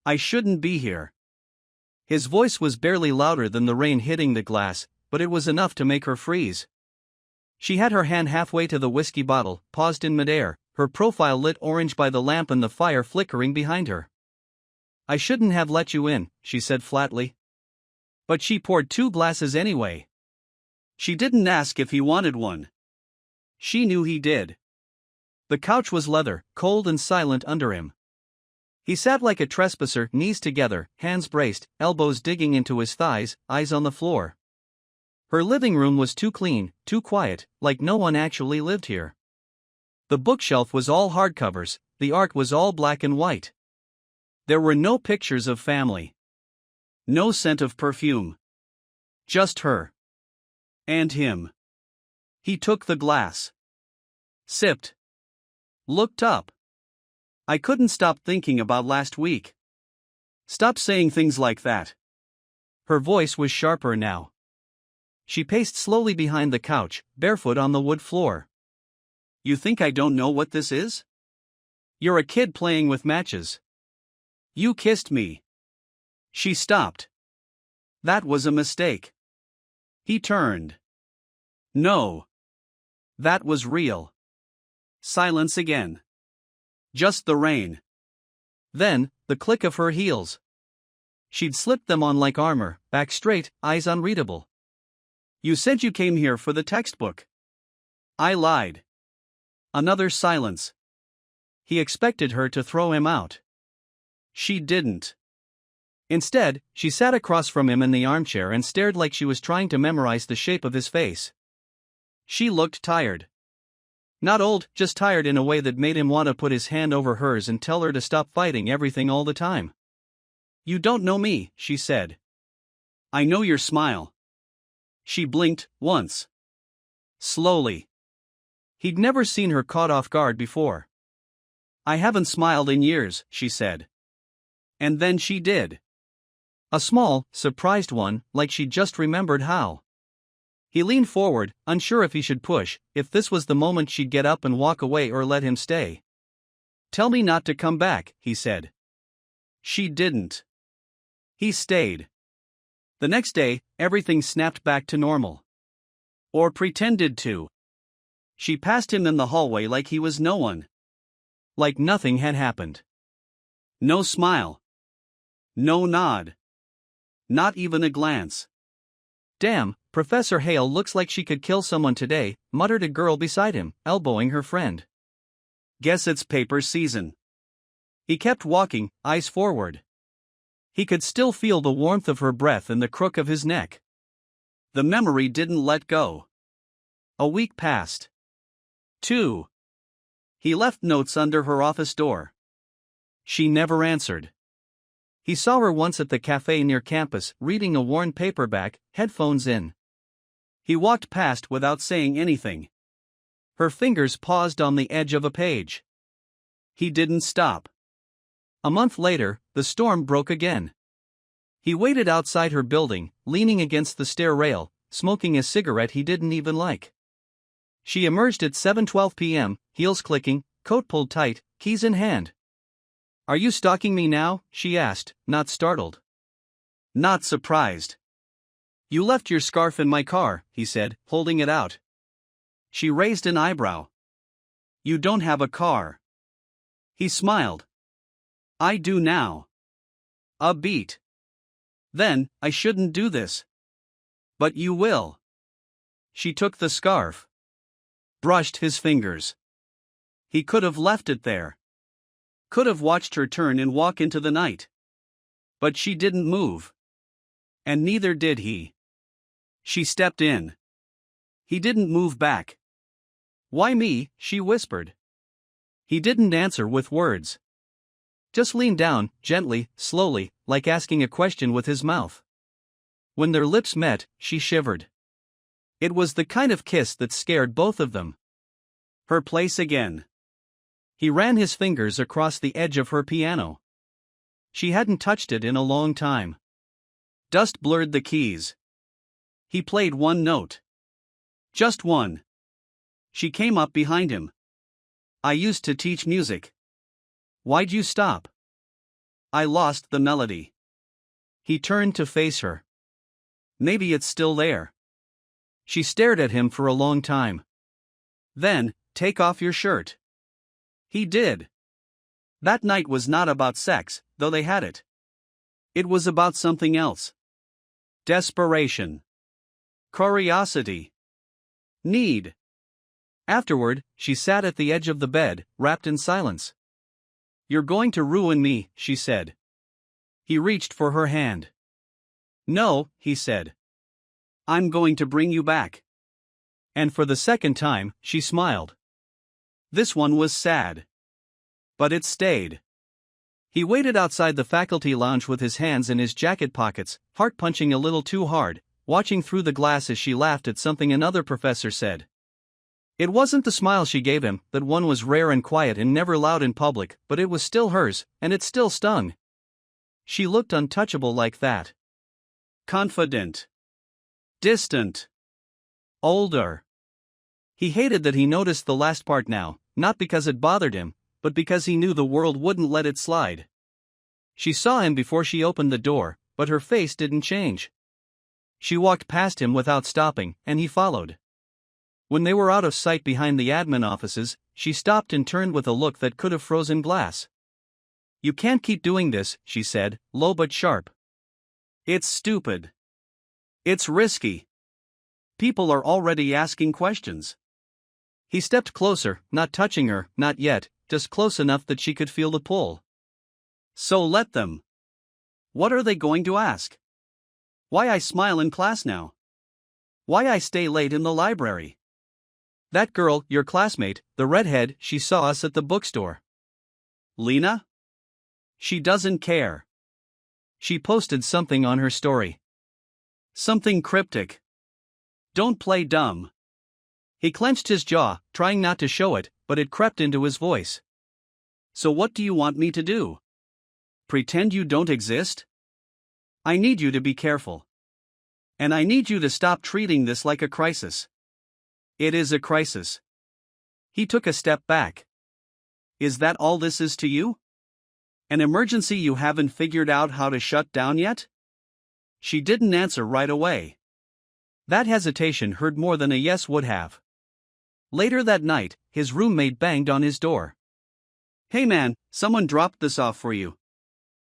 I shouldn't be here. His voice was barely louder than the rain hitting the glass, but it was enough to make her freeze. She had her hand halfway to the whiskey bottle, paused in midair, her profile lit orange by the lamp and the fire flickering behind her. I shouldn't have let you in, she said flatly. But she poured 2 glasses anyway. She didn't ask if he wanted one. She knew he did. The couch was leather, cold and silent under him. He sat like a trespasser, knees together, hands braced, elbows digging into his thighs, eyes on the floor. Her living room was too clean, too quiet, like no one actually lived here. The bookshelf was all hardcovers, the art was all black and white. There were no pictures of family. No scent of perfume. Just her. And him. He took the glass. Sipped. Looked up. I couldn't stop thinking about last week. Stop saying things like that. Her voice was sharper now. She paced slowly behind the couch, barefoot on the wood floor. You think I don't know what this is? You're a kid playing with matches. You kissed me. She stopped. That was a mistake. He turned. No. That was real. Silence again. Just the rain. Then, the click of her heels. She'd slipped them on like armor, back straight, eyes unreadable. You said you came here for the textbook. I lied. Another silence. He expected her to throw him out. She didn't. Instead, she sat across from him in the armchair and stared like she was trying to memorize the shape of his face. She looked tired. Not old, just tired in a way that made him want to put his hand over hers and tell her to stop fighting everything all the time. You don't know me, she said. I know your smile. She blinked, once. Slowly. He'd never seen her caught off guard before. I haven't smiled in years, she said. And then she did. A small, surprised one, like she just remembered how. He leaned forward, unsure if he should push, if this was the moment she'd get up and walk away or let him stay. Tell me not to come back, he said. She didn't. He stayed. The next day, everything snapped back to normal. Or pretended to. She passed him in the hallway like he was no one. Like nothing had happened. No smile. No nod. Not even a glance. Damn, Professor Hale looks like she could kill someone today, muttered a girl beside him, elbowing her friend. Guess it's paper season. He kept walking, eyes forward. He could still feel the warmth of her breath in the crook of his neck. The memory didn't let go. A week passed. 2. He left notes under her office door. She never answered. He saw her once at the cafe near campus, reading a worn paperback, headphones in. He walked past without saying anything. Her fingers paused on the edge of a page. He didn't stop. A month later, the storm broke again. He waited outside her building, leaning against the stair rail, smoking a cigarette he didn't even like. She emerged at 7:12 p.m., heels clicking, coat pulled tight, keys in hand. Are you stalking me now? She asked, not startled. Not surprised. You left your scarf in my car, he said, holding it out. She raised an eyebrow. You don't have a car. He smiled. I do now. A beat. Then, I shouldn't do this. But you will. She took the scarf. Brushed his fingers. He could have left it there. Could have watched her turn and walk into the night. But she didn't move. And neither did he. She stepped in. He didn't move back. Why me? She whispered. He didn't answer with words. Just leaned down, gently, slowly, like asking a question with his mouth. When their lips met, she shivered. It was the kind of kiss that scared both of them. Her place again. He ran his fingers across the edge of her piano. She hadn't touched it in a long time. Dust blurred the keys. He played one note. Just one. She came up behind him. I used to teach music. Why'd you stop? I lost the melody. He turned to face her. Maybe it's still there. She stared at him for a long time. Then, take off your shirt. He did. That night was not about sex, though they had it. It was about something else. Desperation. Curiosity. Need. Afterward, she sat at the edge of the bed, wrapped in silence. You're going to ruin me, she said. He reached for her hand. No, he said. I'm going to bring you back. And for the second time, she smiled. This one was sad. But it stayed. He waited outside the faculty lounge with his hands in his jacket pockets, heart punching a little too hard, watching through the glass as she laughed at something another professor said. It wasn't the smile she gave him, that one was rare and quiet and never loud in public, but it was still hers, and it still stung. She looked untouchable like that. Confident. Distant. Older. He hated that he noticed the last part now, not because it bothered him, but because he knew the world wouldn't let it slide. She saw him before she opened the door, but her face didn't change. She walked past him without stopping, and he followed. When they were out of sight behind the admin offices, she stopped and turned with a look that could have frozen glass. You can't keep doing this, she said, low but sharp. It's stupid. It's risky. People are already asking questions. He stepped closer, not touching her, not yet, just close enough that she could feel the pull. So let them. What are they going to ask? Why I smile in class now? Why I stay late in the library? That girl, your classmate, the redhead, she saw us at the bookstore. Lena? She doesn't care. She posted something on her story. Something cryptic. Don't play dumb. He clenched his jaw, trying not to show it, but it crept into his voice. So what do you want me to do? Pretend you don't exist? I need you to be careful. And I need you to stop treating this like a crisis. It is a crisis. He took a step back. Is that all this is to you? An emergency you haven't figured out how to shut down yet? She didn't answer right away. That hesitation hurt more than a yes would have. Later that night, his roommate banged on his door. Hey man, someone dropped this off for you.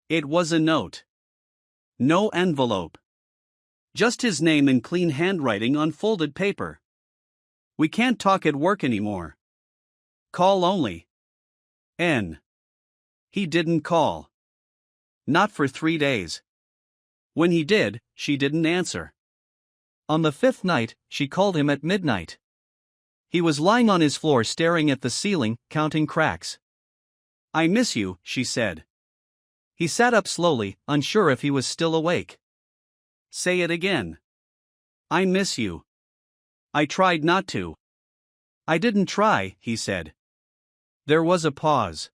It was a note. No envelope. Just his name in clean handwriting on folded paper. We can't talk at work anymore. Call only. N. He didn't call. Not for 3 days. When he did, she didn't answer. On the 5th night, she called him at midnight. He was lying on his floor staring at the ceiling, counting cracks. I miss you, she said. He sat up slowly, unsure if he was still awake. Say it again. I miss you. I tried not to. I didn't try, he said. There was a pause.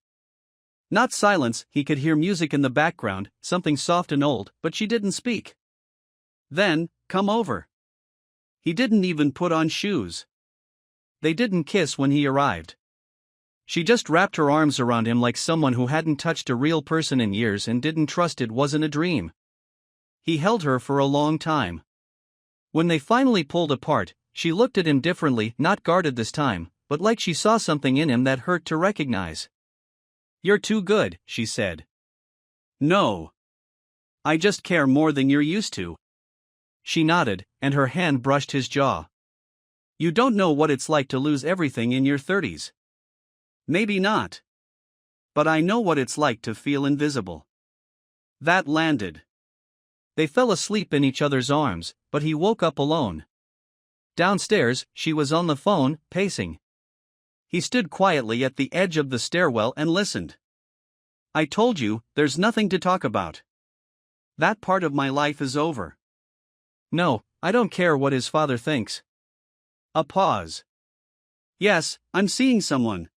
Not silence, he could hear music in the background, something soft and old, but she didn't speak. Then, come over. He didn't even put on shoes. They didn't kiss when he arrived. She just wrapped her arms around him like someone who hadn't touched a real person in years and didn't trust it wasn't a dream. He held her for a long time. When they finally pulled apart, she looked at him differently, not guarded this time, but like she saw something in him that hurt to recognize. You're too good, she said. No. I just care more than you're used to. She nodded, and her hand brushed his jaw. You don't know what it's like to lose everything in your 30s. Maybe not. But I know what it's like to feel invisible. That landed. They fell asleep in each other's arms, but he woke up alone. Downstairs, she was on the phone, pacing. He stood quietly at the edge of the stairwell and listened. I told you, there's nothing to talk about. That part of my life is over. No, I don't care what his father thinks. A pause. Yes, I'm seeing someone.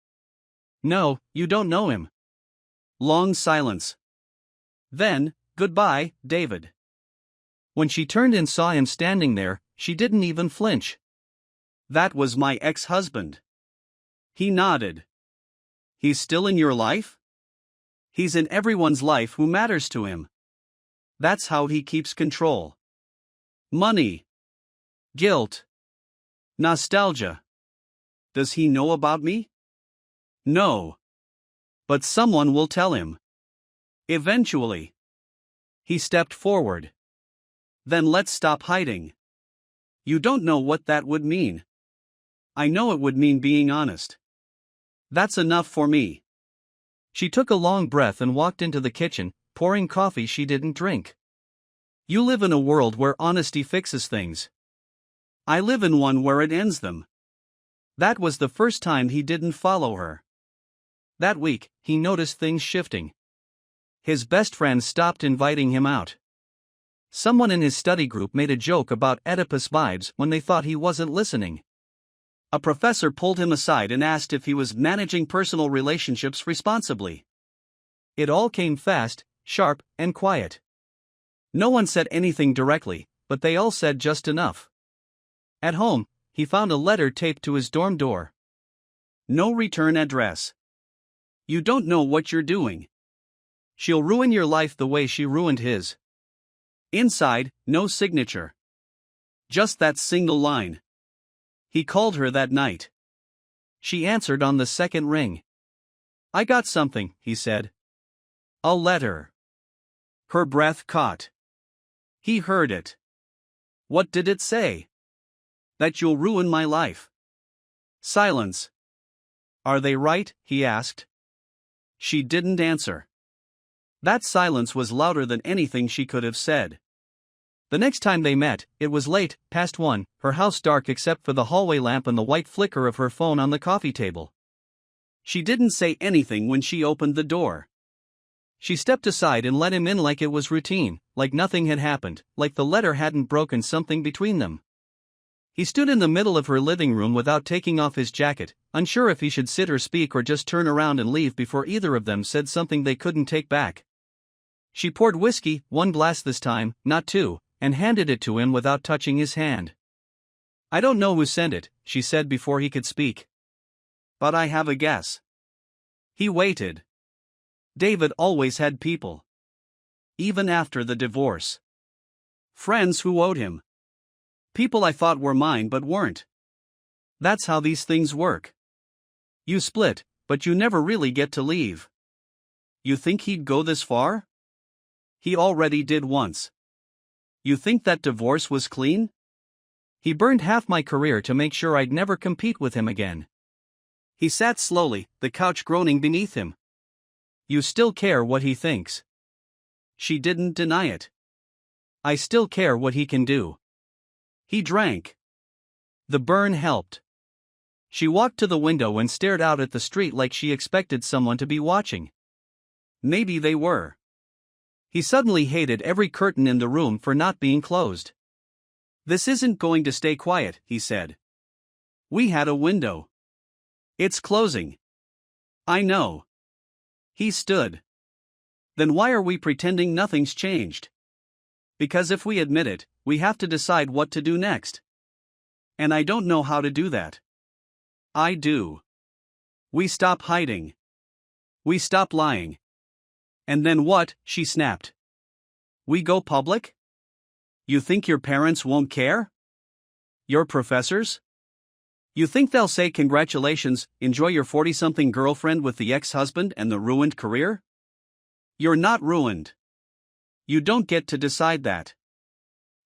No, you don't know him. Long silence. Then, goodbye, David. When she turned and saw him standing there, she didn't even flinch. That was my ex-husband. He nodded. He's still in your life? He's in everyone's life who matters to him. That's how he keeps control. Money. Guilt. Nostalgia. Does he know about me? No. But someone will tell him. Eventually. He stepped forward. Then let's stop hiding. You don't know what that would mean. I know it would mean being honest. That's enough for me. She took a long breath and walked into the kitchen, pouring coffee she didn't drink. You live in a world where honesty fixes things. I live in one where it ends them. That was the first time he didn't follow her. That week, he noticed things shifting. His best friend stopped inviting him out. Someone in his study group made a joke about Oedipus vibes when they thought he wasn't listening. A professor pulled him aside and asked if he was managing personal relationships responsibly. It all came fast, sharp, and quiet. No one said anything directly, but they all said just enough. At home, he found a letter taped to his dorm door. No return address. You don't know what you're doing. She'll ruin your life the way she ruined his. Inside, no signature. Just that single line. He called her that night. She answered on the second ring. I got something, he said. A letter. Her breath caught. He heard it. What did it say? That you'll ruin my life. Silence. Are they right? He asked. She didn't answer. That silence was louder than anything she could have said. The next time they met, it was late, past 1, her house dark except for the hallway lamp and the white flicker of her phone on the coffee table. She didn't say anything when she opened the door. She stepped aside and let him in like it was routine, like nothing had happened, like the letter hadn't broken something between them. He stood in the middle of her living room without taking off his jacket, unsure if he should sit or speak or just turn around and leave before either of them said something they couldn't take back. She poured whiskey, 1 glass this time, not 2, and handed it to him without touching his hand. I don't know who sent it, she said before he could speak. But I have a guess. He waited. David always had people. Even after the divorce. Friends who owed him. People I thought were mine but weren't. That's how these things work. You split, but you never really get to leave. You think he'd go this far? He already did once. You think that divorce was clean? He burned half my career to make sure I'd never compete with him again. He sat slowly, the couch groaning beneath him. You still care what he thinks. She didn't deny it. I still care what he can do. He drank. The burn helped. She walked to the window and stared out at the street like she expected someone to be watching. Maybe they were. He suddenly hated every curtain in the room for not being closed. This isn't going to stay quiet, he said. We had a window. It's closing. I know. He stood. Then why are we pretending nothing's changed? Because if we admit it, we have to decide what to do next. And I don't know how to do that. I do. We stop hiding. We stop lying. And then what? She snapped. We go public? You think your parents won't care? Your professors? You think they'll say congratulations, enjoy your 40-something girlfriend with the ex-husband and the ruined career? You're not ruined. You don't get to decide that.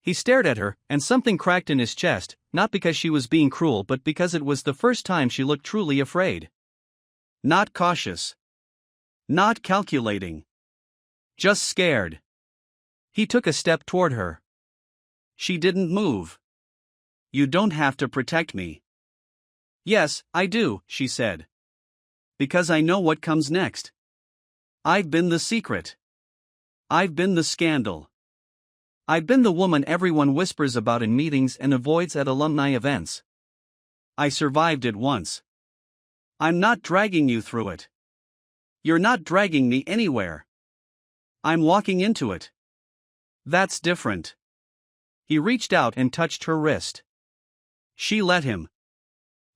He stared at her, and something cracked in his chest, not because she was being cruel but because it was the first time she looked truly afraid. Not cautious. Not calculating. Just scared. He took a step toward her. She didn't move. You don't have to protect me. Yes, I do, she said. Because I know what comes next. I've been the secret. I've been the scandal. I've been the woman everyone whispers about in meetings and avoids at alumni events. I survived it once. I'm not dragging you through it. You're not dragging me anywhere. I'm walking into it. That's different. He reached out and touched her wrist. She let him.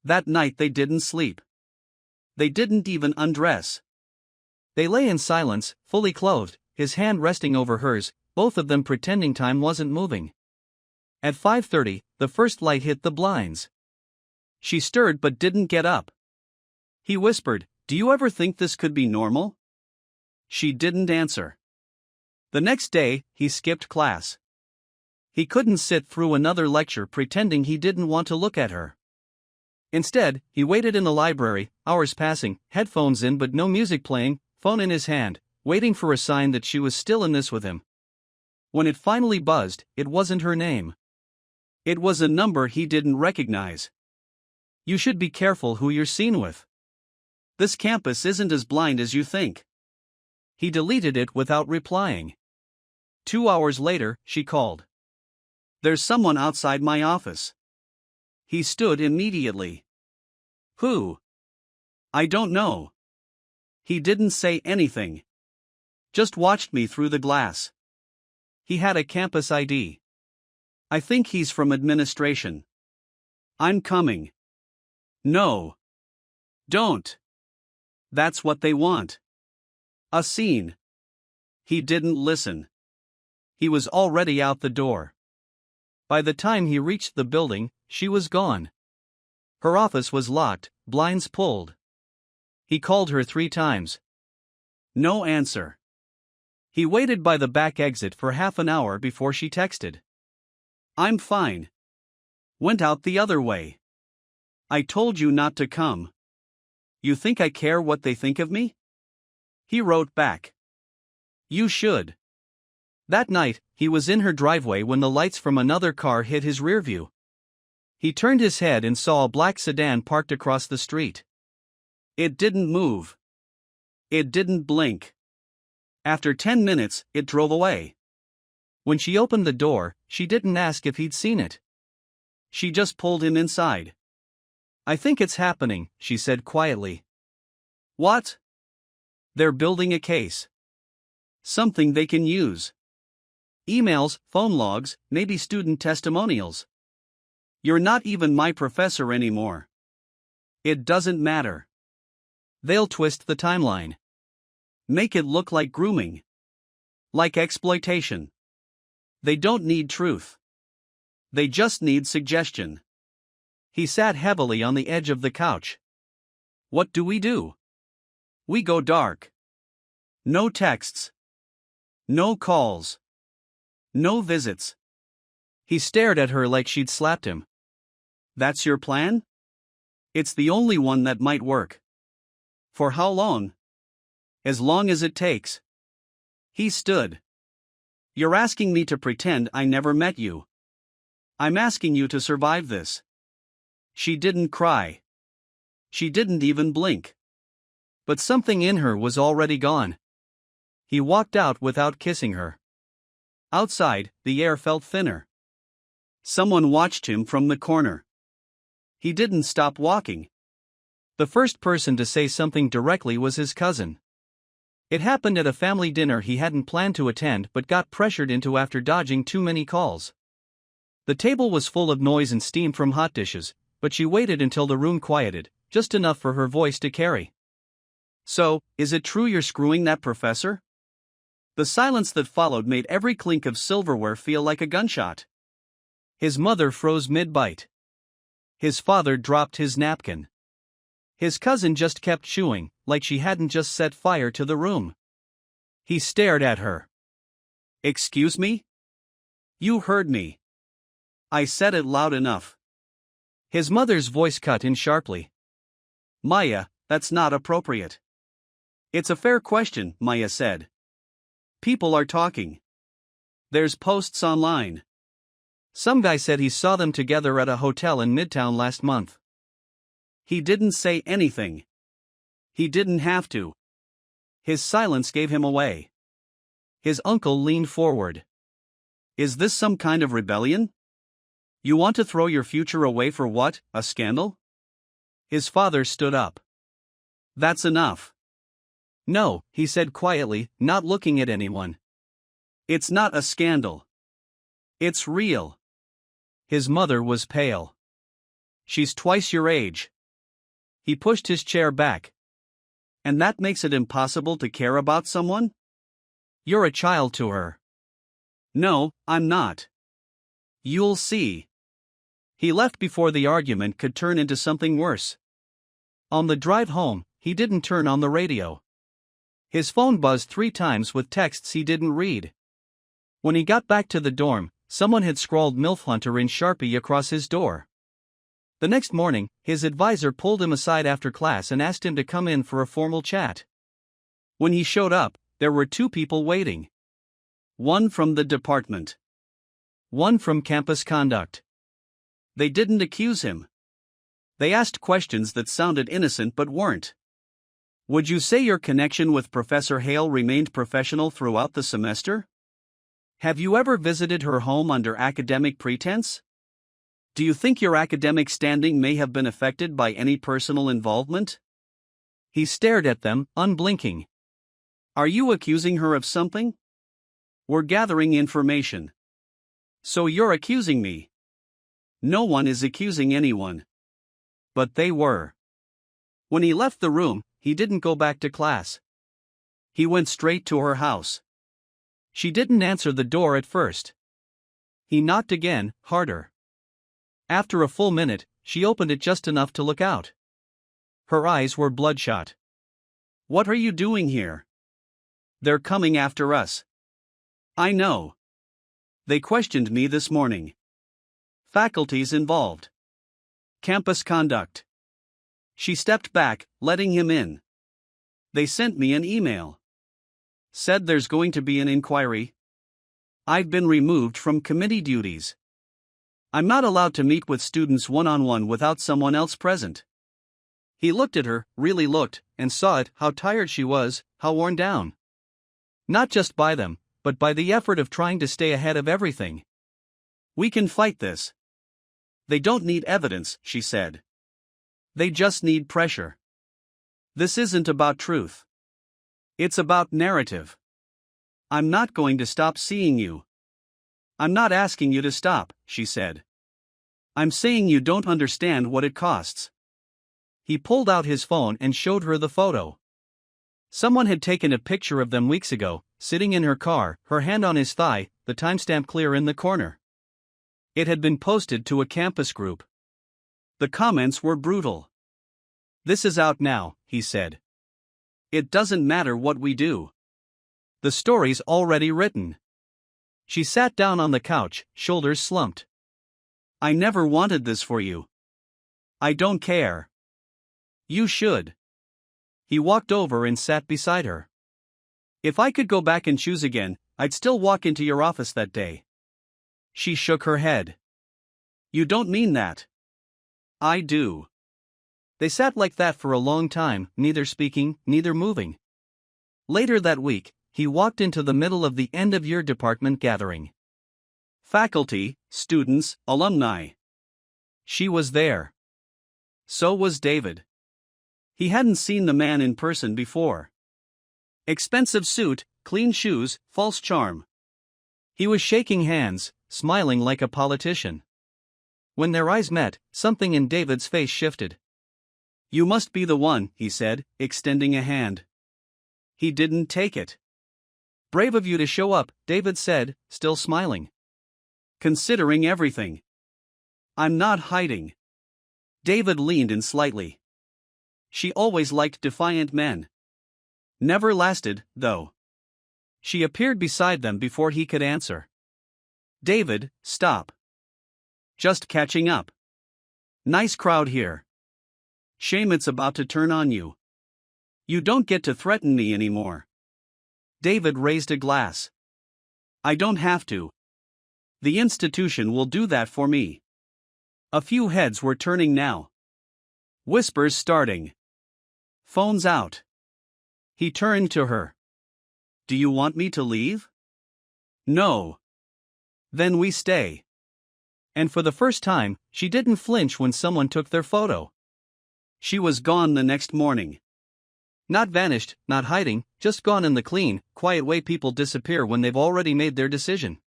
That night they didn't sleep. They didn't even undress. They lay in silence, fully clothed, his hand resting over hers, both of them pretending time wasn't moving. At 5:30, the first light hit the blinds. She stirred but didn't get up. He whispered, "Do you ever think this could be normal?" She didn't answer. The next day, he skipped class. He couldn't sit through another lecture pretending he didn't want to look at her. Instead, he waited in the library, hours passing, headphones in but no music playing, phone in his hand, waiting for a sign that she was still in this with him. When it finally buzzed, it wasn't her name. It was a number he didn't recognize. "You should be careful who you're seen with. This campus isn't as blind as you think." He deleted it without replying. 2 hours later, she called. "There's someone outside my office." He stood immediately. "Who?" "I don't know." He didn't say anything. Just watched me through the glass. He had a campus ID. "I think he's from administration." "I'm coming." "No. Don't. That's what they want. A scene." He didn't listen. He was already out the door. By the time he reached the building, she was gone. Her office was locked, blinds pulled. He called her 3 times. No answer. He waited by the back exit for half an hour before she texted. "I'm fine. Went out the other way. I told you not to come. You think I care what they think of me?" He wrote back. "You should." That night, he was in her driveway when the lights from another car hit his rearview. He turned his head and saw a black sedan parked across the street. It didn't move. It didn't blink. After 10 minutes, it drove away. When she opened the door, she didn't ask if he'd seen it. She just pulled him inside. "I think it's happening," she said quietly. "What?" "They're building a case. Something they can use. Emails, phone logs, maybe student testimonials. You're not even my professor anymore. It doesn't matter. They'll twist the timeline. Make it look like grooming. Like exploitation. They don't need truth. They just need suggestion." He sat heavily on the edge of the couch. "What do we do?" "We go dark. No texts. No calls. No visits." He stared at her like she'd slapped him. "That's your plan?" "It's the only one that might work." "For how long?" "As long as it takes." He stood. "You're asking me to pretend I never met you. I'm asking you to survive this." She didn't cry. She didn't even blink. But something in her was already gone. He walked out without kissing her. Outside, the air felt thinner. Someone watched him from the corner. He didn't stop walking. The first person to say something directly was his cousin. It happened at a family dinner he hadn't planned to attend but got pressured into after dodging too many calls. The table was full of noise and steam from hot dishes, but she waited until the room quieted, just enough for her voice to carry. "So, is it true you're screwing that professor?" The silence that followed made every clink of silverware feel like a gunshot. His mother froze mid-bite. His father dropped his napkin. His cousin just kept chewing, like she hadn't just set fire to the room. He stared at her. "Excuse me? You heard me. I said it loud enough." His mother's voice cut in sharply. "Maya, that's not appropriate." "It's a fair question," Maya said. "People are talking. There's posts online. Some guy said he saw them together at a hotel in Midtown last month." He didn't say anything. He didn't have to. His silence gave him away. His uncle leaned forward. "Is this some kind of rebellion? You want to throw your future away for what, a scandal?" His father stood up. "That's enough." "No," he said quietly, not looking at anyone. "It's not a scandal. It's real." His mother was pale. "She's twice your age." He pushed his chair back. And that makes it impossible to care about someone? You're a child to her. No, I'm not. You'll see. He left before the argument could turn into something worse. On the drive home, he didn't turn on the radio. His phone buzzed 3 times with texts he didn't read. When he got back to the dorm, someone had scrawled "MILF Hunter" in Sharpie across his door. The next morning, his advisor pulled him aside after class and asked him to come in for a formal chat. When he showed up, there were 2 people waiting. One from the department. One from campus conduct. They didn't accuse him. They asked questions that sounded innocent but weren't. Would you say your connection with Professor Hale remained professional throughout the semester? Have you ever visited her home under academic pretense? Do you think your academic standing may have been affected by any personal involvement? He stared at them, unblinking. Are you accusing her of something? We're gathering information. So you're accusing me? No one is accusing anyone. But they were. When he left the room, he didn't go back to class. He went straight to her house. She didn't answer the door at first. He knocked again, harder. After a full minute, she opened it just enough to look out. Her eyes were bloodshot. What are you doing here? They're coming after us. I know. They questioned me this morning. Faculty's involved. Campus conduct. She stepped back, letting him in. They sent me an email. Said there's going to be an inquiry. I've been removed from committee duties. I'm not allowed to meet with students one-on-one without someone else present. He looked at her, really looked, and saw it, how tired she was, how worn down. Not just by them, but by the effort of trying to stay ahead of everything. We can fight this. They don't need evidence, she said. They just need pressure. This isn't about truth. It's about narrative. I'm not going to stop seeing you. I'm not asking you to stop, she said. I'm saying you don't understand what it costs. He pulled out his phone and showed her the photo. Someone had taken a picture of them weeks ago, sitting in her car, her hand on his thigh, the timestamp clear in the corner. It had been posted to a campus group. The comments were brutal. This is out now, he said. It doesn't matter what we do. The story's already written. She sat down on the couch, shoulders slumped. I never wanted this for you. I don't care. You should. He walked over and sat beside her. If I could go back and choose again, I'd still walk into your office that day. She shook her head. You don't mean that. I do. They sat like that for a long time, neither speaking, neither moving. Later that week, he walked into the middle of the end-of-year department gathering. Faculty, students, alumni. She was there. So was David. He hadn't seen the man in person before. Expensive suit, clean shoes, false charm. He was shaking hands, smiling like a politician. When their eyes met, something in David's face shifted. You must be the one, he said, extending a hand. He didn't take it. Brave of you to show up, David said, still smiling. Considering everything. I'm not hiding. David leaned in slightly. She always liked defiant men. Never lasted, though. She appeared beside them before he could answer. David, stop. Just catching up. Nice crowd here. Shame it's about to turn on you. You don't get to threaten me anymore. David raised a glass. I don't have to. The institution will do that for me. A few heads were turning now. Whispers starting. Phones out. He turned to her. Do you want me to leave? No. Then we stay. And for the first time, she didn't flinch when someone took their photo. She was gone the next morning. Not vanished, not hiding, just gone in the clean, quiet way people disappear when they've already made their decision.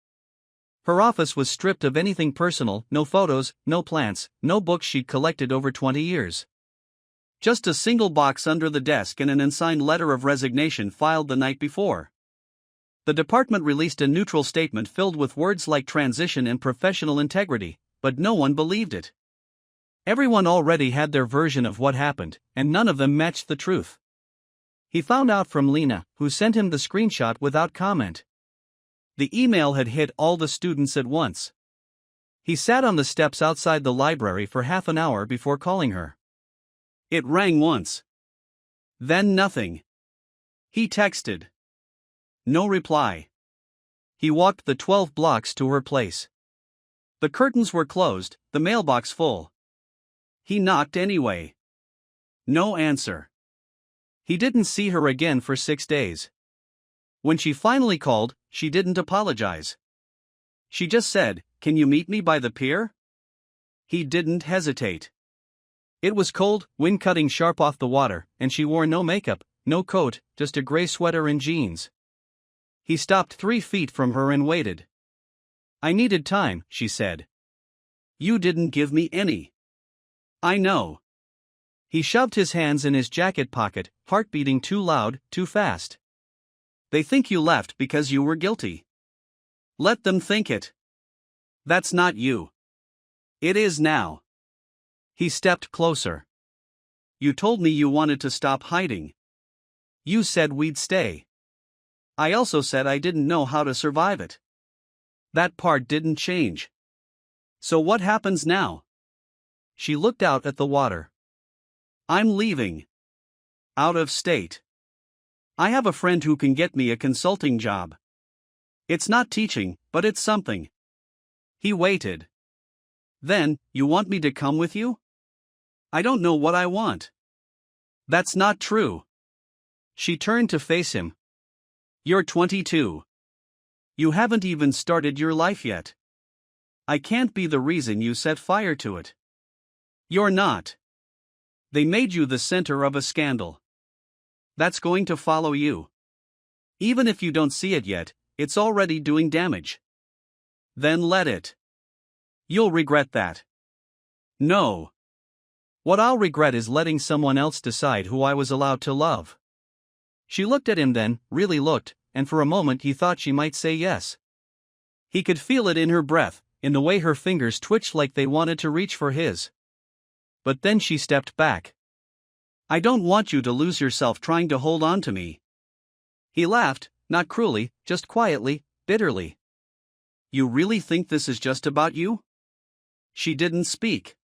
Her office was stripped of anything personal, no photos, no plants, no books she'd collected over 20 years. Just a single box under the desk and an unsigned letter of resignation filed the night before. The department released a neutral statement filled with words like transition and professional integrity, but no one believed it. Everyone already had their version of what happened, and none of them matched the truth. He found out from Lena, who sent him the screenshot without comment. The email had hit all the students at once. He sat on the steps outside the library for half an hour before calling her. It rang once. Then nothing. He texted. No reply. He walked the 12 blocks to her place. The curtains were closed, the mailbox full. He knocked anyway. No answer. He didn't see her again for 6 days. When she finally called, she didn't apologize. She just said, "Can you meet me by the pier?" He didn't hesitate. It was cold, wind cutting sharp off the water, and she wore no makeup, no coat, just a gray sweater and jeans. He stopped 3 feet from her and waited. "I needed time," she said. "You didn't give me any." "I know." He shoved his hands in his jacket pocket, heart beating too loud, too fast. "They think you left because you were guilty. Let them think it. That's not you. It is now." He stepped closer. "You told me you wanted to stop hiding. You said we'd stay. I also said I didn't know how to survive it. That part didn't change. So what happens now?" She looked out at the water. "I'm leaving. Out of state. I have a friend who can get me a consulting job. It's not teaching, but it's something." He waited. "Then, you want me to come with you?" "I don't know what I want." "That's not true." She turned to face him. "You're 22. You haven't even started your life yet. I can't be the reason you set fire to it. You're not. They made you the center of a scandal. That's going to follow you. Even if you don't see it yet, it's already doing damage. Then let it. You'll regret that." "No. What I'll regret is letting someone else decide who I was allowed to love." She looked at him then, really looked, and for a moment he thought she might say yes. He could feel it in her breath, in the way her fingers twitched like they wanted to reach for his. But then she stepped back. "I don't want you to lose yourself trying to hold on to me." He laughed, not cruelly, just quietly, bitterly. "You really think this is just about you?" She didn't speak.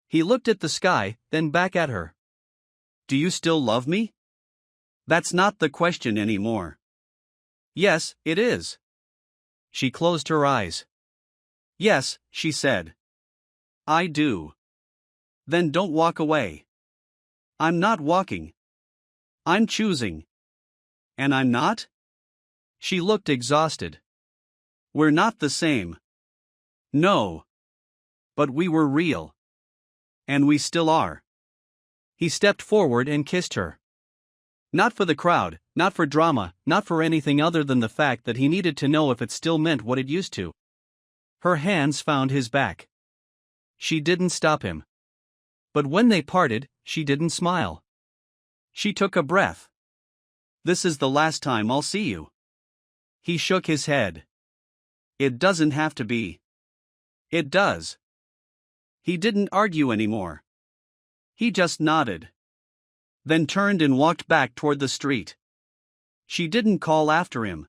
He looked at the sky, then back at her. "Do you still love me?" "That's not the question anymore." "Yes, it is." She closed her eyes. "Yes," she said. "I do." "Then don't walk away." "I'm not walking. I'm choosing." "And I'm not?" She looked exhausted. "We're not the same." "No. But we were real. And we still are." He stepped forward and kissed her. Not for the crowd, not for drama, not for anything other than the fact that he needed to know if it still meant what it used to. Her hands found his back. She didn't stop him. But when they parted, she didn't smile. She took a breath. "This is the last time I'll see you." He shook his head. "It doesn't have to be." "It does." He didn't argue anymore. He just nodded. Then turned and walked back toward the street. She didn't call after him.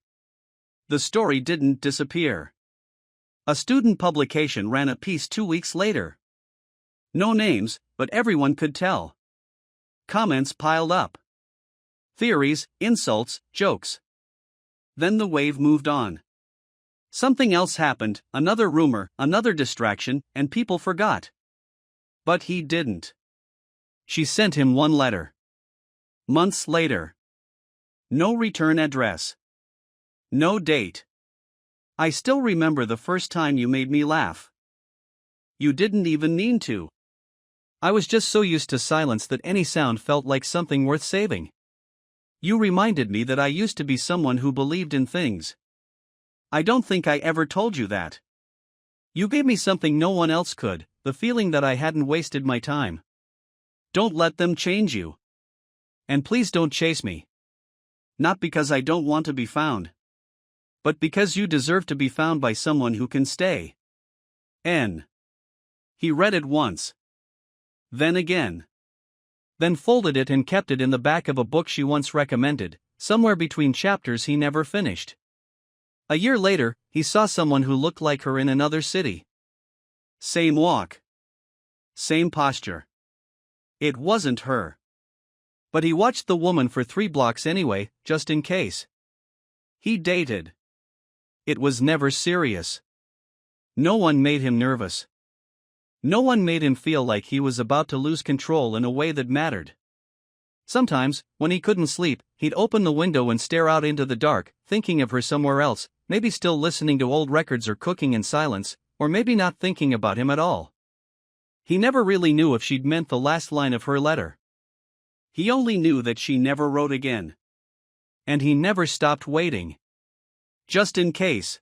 The story didn't disappear. A student publication ran a piece 2 weeks later. No names, but everyone could tell. Comments piled up. Theories, insults, jokes. Then the wave moved on. Something else happened, another rumor, another distraction, and people forgot. But he didn't. She sent him one letter. Months later. No return address. No date. "I still remember the first time you made me laugh. You didn't even mean to. I was just so used to silence that any sound felt like something worth saving. You reminded me that I used to be someone who believed in things. I don't think I ever told you that. You gave me something no one else could, the feeling that I hadn't wasted my time. Don't let them change you. And please don't chase me. Not because I don't want to be found, but because you deserve to be found by someone who can stay. N. He read it once. Then again. Then folded it and kept it in the back of a book she once recommended, somewhere between chapters he never finished. A year later, he saw someone who looked like her in another city. Same walk. Same posture. It wasn't her. But he watched the woman for 3 blocks anyway, just in case. He dated. It was never serious. No one made him nervous. No one made him feel like he was about to lose control in a way that mattered. Sometimes, when he couldn't sleep, he'd open the window and stare out into the dark, thinking of her somewhere else, maybe still listening to old records or cooking in silence, or maybe not thinking about him at all. He never really knew if she'd meant the last line of her letter. He only knew that she never wrote again. And he never stopped waiting. Just in case.